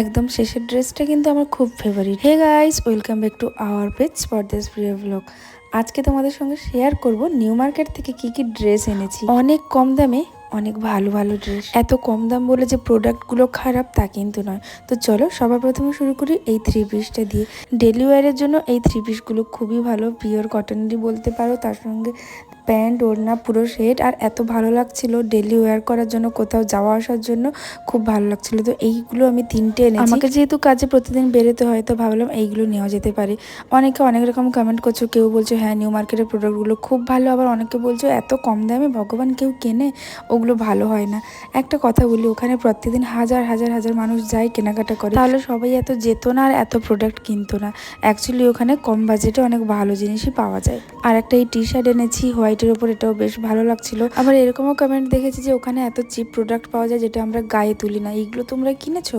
একদম শেষের ড্রেসটা কিন্তু আমার খুব favourite. Hey guys, welcome back to our page স্পর্ধাস প্রিয় ব্লগ। আজকে তোমাদের সঙ্গে শেয়ার করব নিউ মার্কেট থেকে কি কি ড্রেস এনেছি। অনেক কম দামে অনেক ভালো ভালো ড্রেস। এত কম দাম বলে যে প্রোডাক্টগুলো খারাপ তা কিন্তু নয়। তো চলো সবার প্রথমে শুরু করি এই থ্রি পিসটা দিয়ে। ডেলি ওয়ারের জন্য এই থ্রি পিসগুলো খুবই ভালো, পিওর কটনেরই বলতে পারো। তার সঙ্গে প্যান্ট ওড়না পুরো সেট, আর এত ভালো লাগছিল ডেলি ওয়্যার করার জন্য, কোথাও যাওয়া আসার জন্য খুব ভালো লাগছিল। তো এইগুলো আমি তিনটে এনেছি। আমাকে যেহেতু কাজে প্রতিদিন বেরোতে হয়, তো ভাবলাম এইগুলো নেওয়া যেতে পারে। অনেকে অনেক রকম কমেন্ট করছো, কেউ বলছো হ্যাঁ নিউ মার্কেটের প্রোডাক্টগুলো খুব ভালো, আবার অনেকে বলছো এত কম দামে ভগবান কেউ কেনে, ওগুলো ভালো হয় না। একটা কথা বলি, ওখানে প্রতিদিন হাজার হাজার হাজার মানুষ যায় কেনাকাটা করে, তাহলে সবাই এত যেত না আর এত প্রোডাক্ট কিনতো না। অ্যাকচুয়ালি ওখানে কম বাজেটে অনেক ভালো জিনিসই পাওয়া যায়। আর একটা এই টি শার্ট এনেছি হোয়াইটের ওপর, এটাও বেশ ভালো লাগছিল। আবার এরকমও কমেন্ট দেখেছি যে ওখানে এত চিপ প্রোডাক্ট পাওয়া যায় যেটা আমরা গায়ে তুলি না। এইগুলো তোমরা কিনেছো?